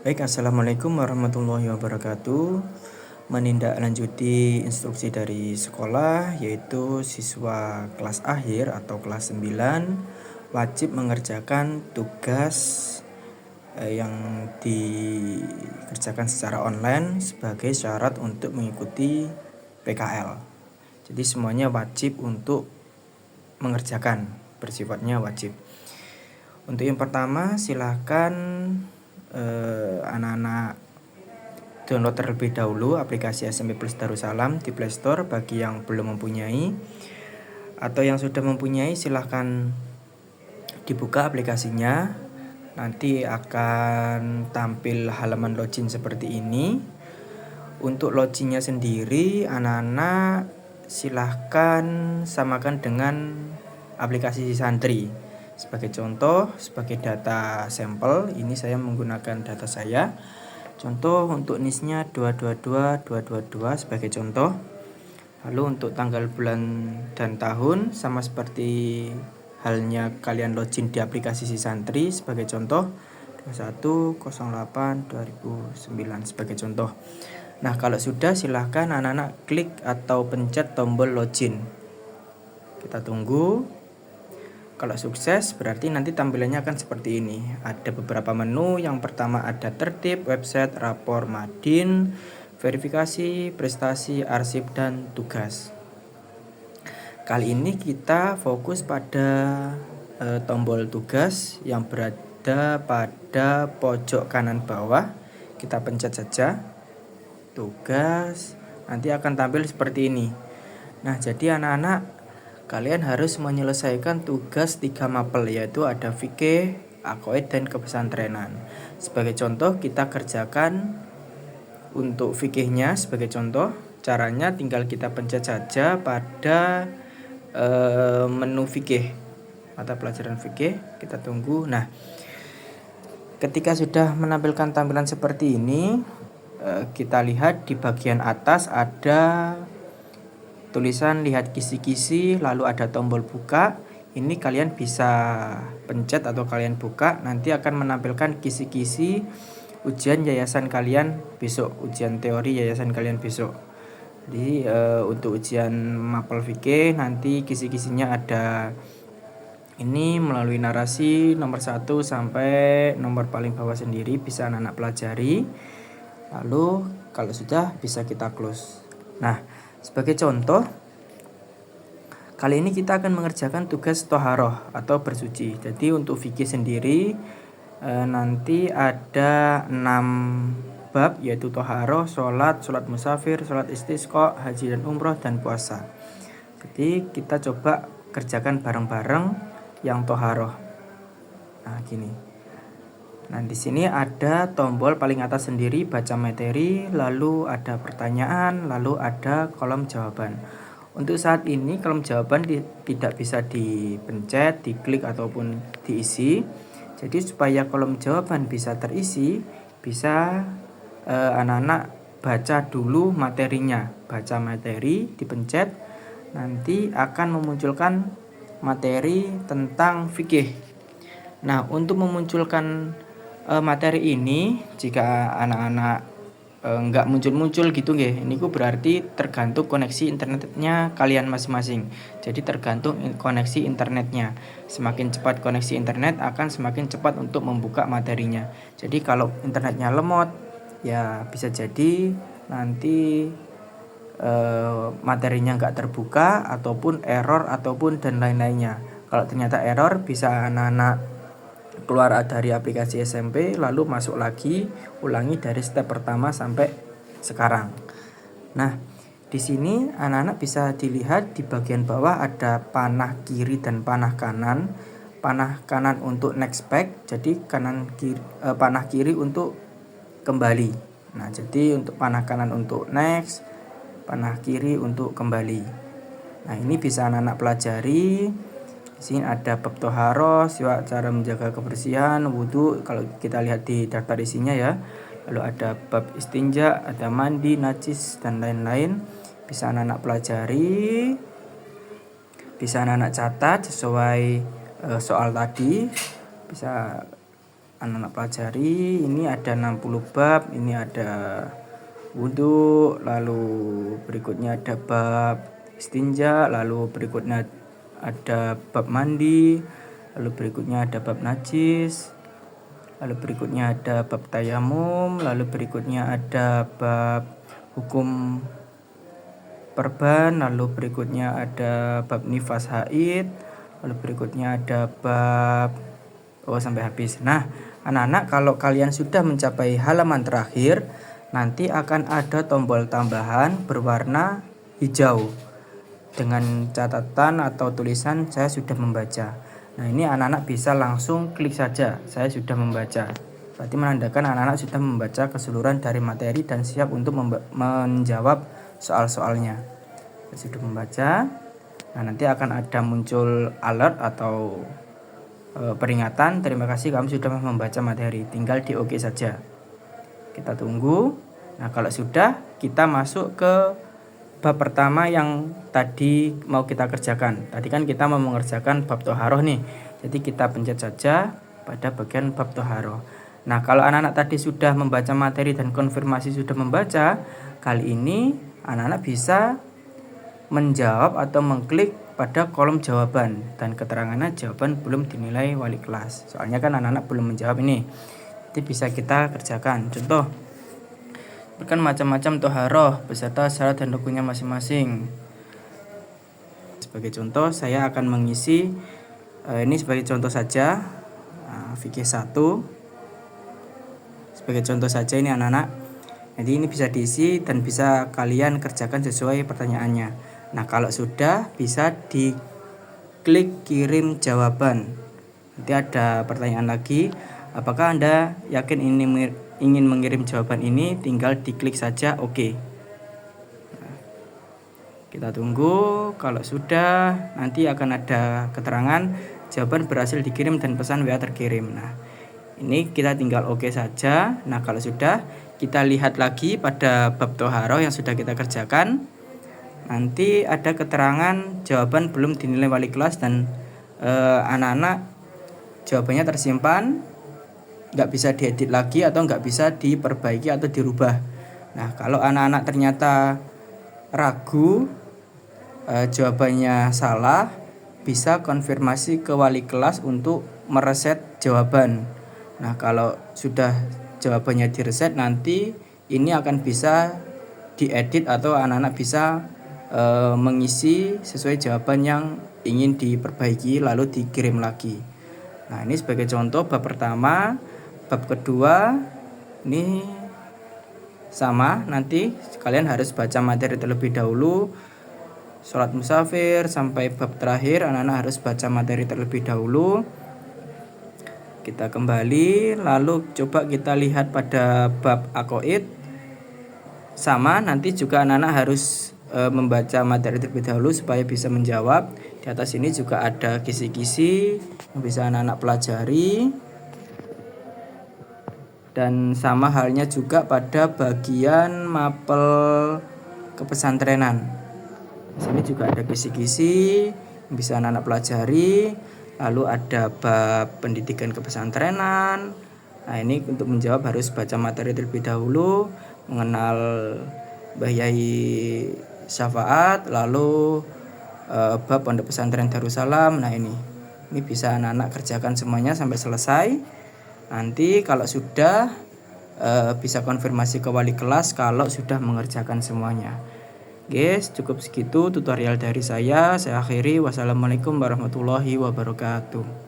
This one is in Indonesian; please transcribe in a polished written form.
Baik, Assalamualaikum warahmatullahi wabarakatuh. Menindaklanjuti instruksi dari sekolah, yaitu siswa kelas akhir atau kelas 9 wajib mengerjakan tugas yang dikerjakan secara online sebagai syarat untuk mengikuti PKL. Jadi semuanya wajib untuk mengerjakan, bersifatnya wajib. Untuk yang pertama, silahkan anak-anak download terlebih dahulu aplikasi SMP Plus Darussalam di Play Store bagi yang belum mempunyai, atau yang sudah mempunyai silahkan dibuka aplikasinya. Nanti akan tampil halaman login seperti ini. Untuk loginnya sendiri, anak-anak silahkan samakan dengan aplikasi Santri. Sebagai contoh, sebagai data sampel, ini saya menggunakan data saya. Contoh untuk NIS-nya 222 sebagai contoh. Lalu untuk tanggal bulan dan tahun sama seperti halnya kalian login di aplikasi Santri sebagai contoh 21/08/2009 sebagai contoh. Nah, kalau sudah silahkan anak-anak klik atau pencet tombol login. Kita tunggu. Kalau sukses berarti nanti tampilannya akan seperti ini. Ada beberapa menu. Yang pertama ada tertib, website, rapor, madin, verifikasi, prestasi, arsip, dan tugas. Kali ini kita fokus pada tombol tugas yang berada pada pojok kanan bawah. Kita pencet saja tugas, nanti akan tampil seperti ini. Nah, jadi anak-anak, kalian harus menyelesaikan tugas 3 mapel, yaitu ada fikih, aqaid, dan kepesantrenan. Sebagai contoh, kita kerjakan untuk fikihnya. Sebagai contoh, caranya tinggal kita pencet saja pada menu fikih, mata pelajaran fikih. Kita tunggu. Nah, ketika sudah menampilkan tampilan seperti ini, kita lihat di bagian atas ada tulisan lihat kisi-kisi, lalu ada tombol buka. Ini kalian bisa pencet atau kalian buka, nanti akan menampilkan kisi-kisi ujian yayasan kalian besok, ujian teori yayasan kalian besok. Jadi untuk ujian mapel fikih nanti kisi-kisinya ada ini melalui narasi nomor 1 sampai nomor paling bawah sendiri, bisa anak-anak pelajari. Lalu kalau sudah bisa kita close. Nah, sebagai contoh, kali ini kita akan mengerjakan tugas toharoh atau bersuci. Jadi untuk fikih sendiri nanti ada 6 bab, yaitu toharoh, sholat musafir, sholat istisqa, haji dan umroh, dan puasa. Jadi kita coba kerjakan bareng-bareng yang toharoh. Nah, gini. Nah, di sini ada tombol paling atas sendiri baca materi, lalu ada pertanyaan, lalu ada kolom jawaban. Untuk saat ini kolom jawaban tidak bisa dipencet, diklik ataupun diisi. Jadi supaya kolom jawaban bisa terisi, bisa anak-anak baca dulu materinya. Baca materi, dipencet, nanti akan memunculkan materi tentang fikih. Nah, untuk memunculkan materi ini, jika anak-anak nggak muncul-muncul gitu nggih, niku berarti tergantung koneksi internetnya kalian masing-masing. Jadi tergantung koneksi internetnya. Semakin cepat koneksi internet akan semakin cepat untuk membuka materinya. Jadi kalau internetnya lemot, ya bisa jadi nanti materinya nggak terbuka ataupun error ataupun dan lain-lainnya. Kalau ternyata error, bisa anak-anak keluar dari aplikasi SMP, lalu masuk lagi, ulangi dari step pertama sampai sekarang. Nah, di sini anak-anak bisa dilihat di bagian bawah ada panah kiri dan panah kanan. Panah kanan untuk next back, jadi panah kiri untuk kembali. Nah, jadi untuk panah kanan untuk next, panah kiri untuk kembali. Nah, ini bisa anak-anak pelajari. Di sini ada bab toharoh, cara menjaga kebersihan, wudhu, kalau kita lihat di daftar isinya ya. Lalu ada bab istinja, ada mandi, najis, dan lain-lain. Bisa anak-anak pelajari, bisa anak-anak catat sesuai soal tadi. Bisa anak-anak pelajari. Ini ada 60 bab, ini ada wudhu, lalu berikutnya ada bab istinja, lalu berikutnya ada bab mandi, lalu berikutnya ada bab najis, lalu berikutnya ada bab tayamum, lalu berikutnya ada bab hukum perban, lalu berikutnya ada bab nifas haid, lalu berikutnya ada bab sampai habis. Nah, anak-anak, kalau kalian sudah mencapai halaman terakhir, nanti akan ada tombol tambahan berwarna hijau dengan catatan atau tulisan saya sudah membaca. Nah, ini anak-anak bisa langsung klik saja, saya sudah membaca. Berarti menandakan anak-anak sudah membaca keseluruhan dari materi dan siap untuk menjawab soal-soalnya. Saya sudah membaca. Nah, nanti akan ada muncul alert atau peringatan, terima kasih kamu sudah membaca materi. Tinggal di oke saja. Kita tunggu. Nah, kalau sudah, kita masuk ke bab pertama yang tadi mau kita kerjakan. Tadi kan kita mau mengerjakan bab toharoh nih. Jadi kita pencet saja pada bagian bab toharoh. Nah, kalau anak-anak tadi sudah membaca materi dan konfirmasi sudah membaca, kali ini anak-anak bisa menjawab atau mengklik pada kolom jawaban dan keterangannya jawaban belum dinilai wali kelas. Soalnya kan anak-anak belum menjawab ini. Jadi bisa kita kerjakan. Contoh, berikan macam-macam toharoh beserta syarat dan rukunnya masing-masing. Sebagai contoh, saya akan mengisi ini sebagai contoh saja, fikih 1. Sebagai contoh saja ini anak-anak. Jadi ini bisa diisi dan bisa kalian kerjakan sesuai pertanyaannya. Nah, kalau sudah bisa diklik kirim jawaban. Nanti ada pertanyaan lagi, apakah Anda yakin ingin mengirim jawaban ini? Tinggal diklik saja oke. Nah, kita tunggu. Kalau sudah, nanti akan ada keterangan jawaban berhasil dikirim dan pesan WA terkirim. Nah, ini kita tinggal oke saja. Nah, kalau sudah, kita lihat lagi pada bab toharoh yang sudah kita kerjakan. Nanti ada keterangan jawaban belum dinilai wali kelas dan anak-anak jawabannya tersimpan, nggak bisa diedit lagi atau nggak bisa diperbaiki atau dirubah. Nah, kalau anak-anak ternyata ragu, jawabannya salah, bisa konfirmasi ke wali kelas untuk mereset jawaban. Nah, kalau sudah jawabannya direset, nanti ini akan bisa diedit atau anak-anak bisa mengisi sesuai jawaban yang ingin diperbaiki lalu dikirim lagi. Nah, ini sebagai contoh bab pertama. Bab kedua ini sama, nanti kalian harus baca materi terlebih dahulu. Sholat musafir sampai bab terakhir anak-anak harus baca materi terlebih dahulu. Kita kembali, lalu coba kita lihat pada bab aqaid. Sama, nanti juga anak-anak harus membaca materi terlebih dahulu supaya bisa menjawab. Di atas ini juga ada kisi-kisi yang bisa anak-anak pelajari. Dan sama halnya juga pada bagian mapel kepesantrenan. Di sini juga ada kisi-kisi yang bisa anak-anak pelajari. Lalu ada bab pendidikan kepesantrenan. Nah, ini untuk menjawab harus baca materi terlebih dahulu, mengenal Mbah Yai Syafaat, lalu bab pondok pesantren Darussalam. Nah, ini bisa anak-anak kerjakan semuanya sampai selesai. Nanti kalau sudah bisa konfirmasi ke wali kelas kalau sudah mengerjakan semuanya. Guys, cukup segitu tutorial dari saya. Saya akhiri. Wassalamualaikum warahmatullahi wabarakatuh.